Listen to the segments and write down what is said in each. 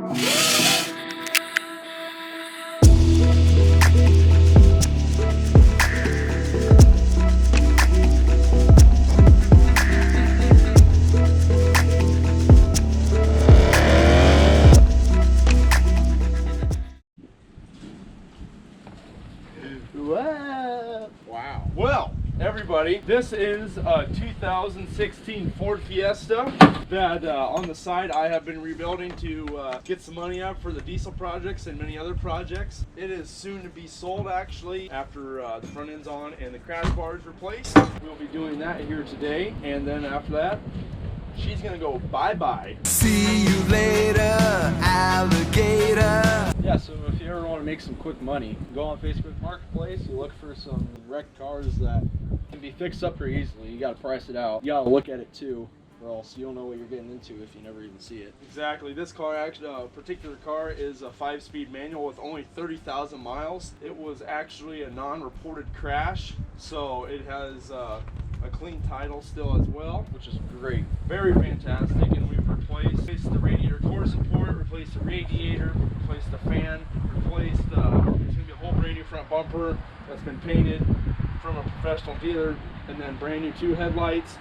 Wow. Well, everybody, this is a 2016 Ford Fiesta that on the side I have been rebuilding to get some money up for the diesel projects and many other projects. It is soon to be sold actually after the front end's on and the crash bar is replaced. We'll be doing that here today, and then after that she's gonna go bye-bye. See you later, alligator. Yeah, so if you ever want to make some quick money, go on Facebook Marketplace, you look for some wrecked cars that can be fixed up pretty easily. You got to price it out. You got to look at it too, or else you'll know what you're getting into if you never even see it. Exactly. This car, actually, particular car is a 5-speed manual with only 30,000 miles. It was actually a non-reported crash, so it has a clean title still as well, which is great. Very fantastic. And we've replaced the radiator core support, replaced the radiator, replaced the fan, replaced there's going to be a whole brand new front bumper that's been painted from a professional dealer, and then brand new 2 headlights.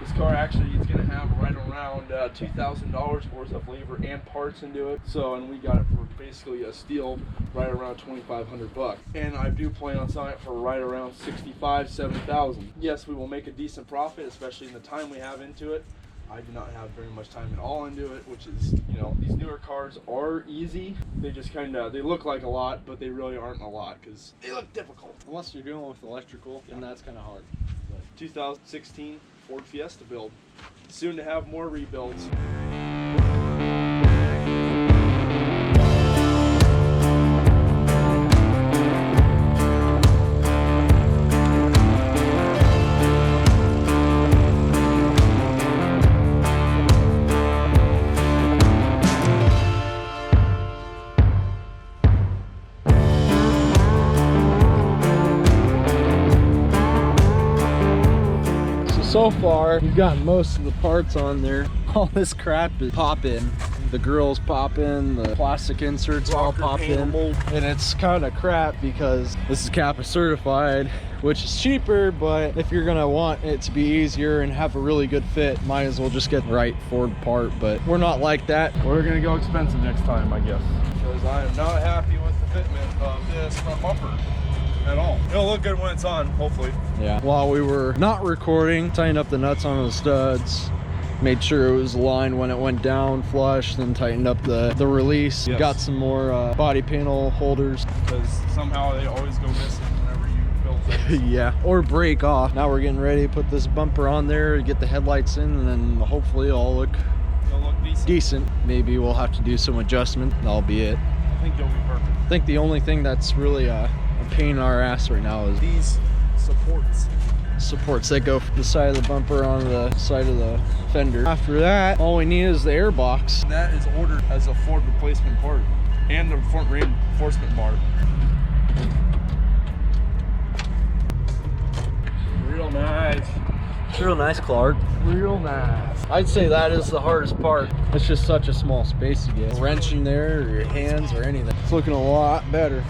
This car actually is going to have right around $2,000 worth of labor and parts into it. So, and we got it for basically a steal right around 2,500 bucks. And I do plan on selling it for right around 65, 7,000. Yes, we will make a decent profit, especially in the time we have into it. I do not have very much time at all into it, which is, you know, these newer cars are easy. They just kind of, they look like a lot, but they really aren't a lot because they look difficult. Unless you're dealing with electrical, then that's kind of hard. But 2016 Ford Fiesta build. Soon to have more rebuilds. So far, we've got most of the parts on there. All this crap is popping. The grills pop in, the plastic inserts all pop in. And it's kind of crap because this is Kappa certified, which is cheaper, but if you're gonna want it to be easier and have a really good fit, might as well just get the right Ford part, but we're not like that. We're gonna go expensive next time, I guess. Because I am not happy with the fitment of this front bumper at all. It'll look good when it's on, hopefully. Yeah. While we were not recording, tightened up the nuts on the studs, made sure it was aligned when it went down flush, then tightened up the release. Yes. Got some more body panel holders. Because somehow they always go missing whenever you build things. Yeah, or break off. Now we're getting ready to put this bumper on there, get the headlights in, and then hopefully it'll look decent. Maybe we'll have to do some adjustment. That'll be it. I think you'll be perfect. I think the only thing that's really a pain in our ass right now is these supports that go from the side of the bumper onto the side of the fender. After that, all we need is the air box. And that is ordered as a Ford replacement part and the front reinforcement bar. Real nice. Real nice, Clark. Real nice. I'd say that is the hardest part. It's just such a small space to get. A wrench in there, or your hands, or anything. It's looking a lot better.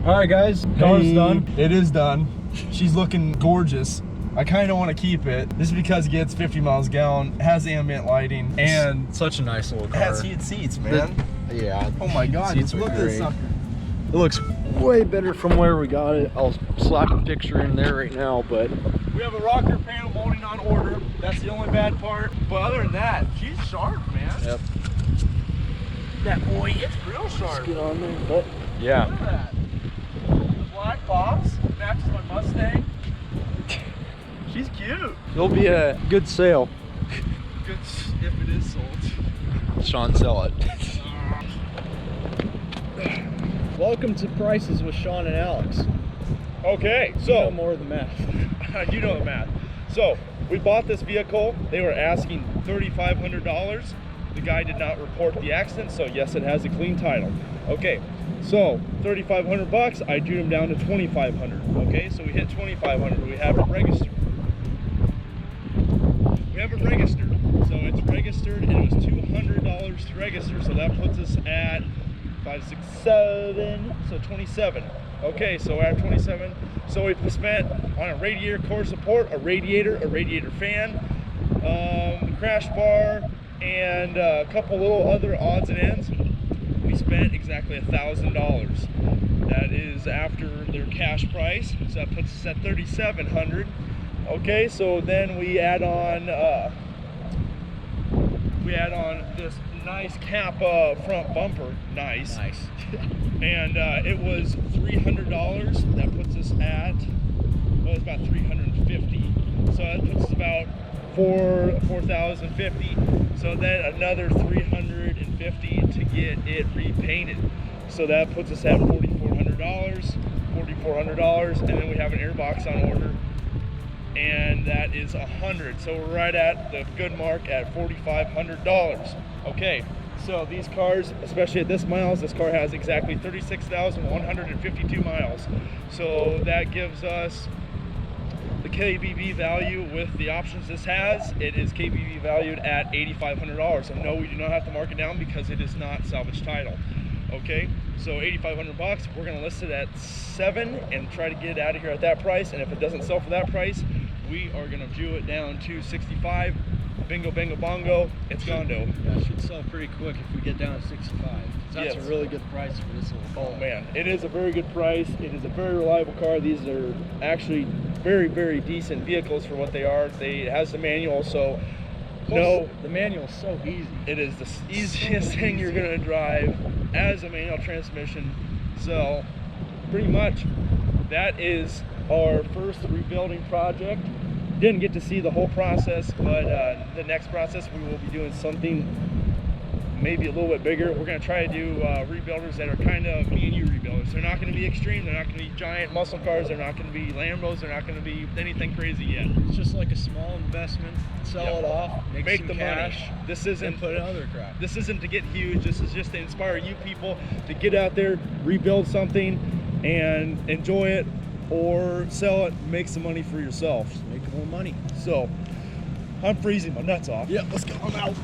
All right, guys, car's done. It is done. She's looking gorgeous. I kind of want to keep it. This is because it gets 50 miles a gallon, has ambient lighting, and such a nice little car. has heated seats, man. Yeah. Oh my God, seats look are at this great. sucker. It looks way better from where we got it. I'll slap a picture in there right now, but we have a rocker panel molding on order. That's the only bad part. But other than that, she's sharp, man. Yep. That boy, it's real sharp. Let's get on there, but yeah. Look at that. The black box matches my Mustang. She's cute. it'll be a good sale. Good if it is sold. Sean, sell it. Welcome to Prices with Sean and Alex. Okay, so you know more of the math. you know the math. So we bought this vehicle. They were asking $3,500. The guy did not report the accident, so yes, it has a clean title. Okay, so 3,500 bucks. I drew him down to 2,500. Okay, so we hit 2,500. We have it registered. have it registered. So it's registered, and it was $200 to register. So that puts us at 5, 6, 7, so 27. Okay, so we're at 27. So we spent on a radiator core support, a radiator fan, crash bar, and a couple little other odds and ends. We spent exactly $1,000. That is after their cash price, so that puts us at $3,700. Okay, so then we add on this nice cap front bumper, nice. And it was $300. That puts us at, well, it's about $350. So that puts us about $4,050. So then another $350 to get it repainted. So that puts us at $4,400, and then we have an air box on order, and that is $100. So we're right at the good mark at $4,500. Okay, so these cars, especially at this miles, this car has exactly 36,152 miles. So that gives us the KBB value with the options this has. It is KBB valued at $8,500. And no, we do not have to mark it down because it is not salvage title. Okay, so $8,500. We're gonna list it at $7,000 and try to get it out of here at that price. And if it doesn't sell for that price, we are gonna view it down to $65. Bingo, bingo, bongo, it's gondo. Yeah, it should sell pretty quick if we get down to 65. That's Yes. a really good price for this little car. Oh man, it is a very good price. It is a very reliable car. These are actually very, very decent vehicles for what they are. It has the manual, so no, the manual is so easy. it is the easiest thing you're gonna drive as a manual transmission. So pretty much that is our first rebuilding project. Didn't get to see the whole process, but the next process we will be doing something maybe a little bit bigger. We're going to try to do rebuilders that are kind of me and you rebuilders. They're not going to be extreme. They're not going to be giant muscle cars. They're not going to be Lambos. They're not going to be anything crazy yet. It's just like a small investment. Sell it off, make some the cash, money. This isn't put in other crap. This isn't to get huge. This is just to inspire you people to get out there, rebuild something, and enjoy it, or sell it, make some money for yourself. Make more money. So I'm freezing my nuts off. Yeah, let's go. I'm out.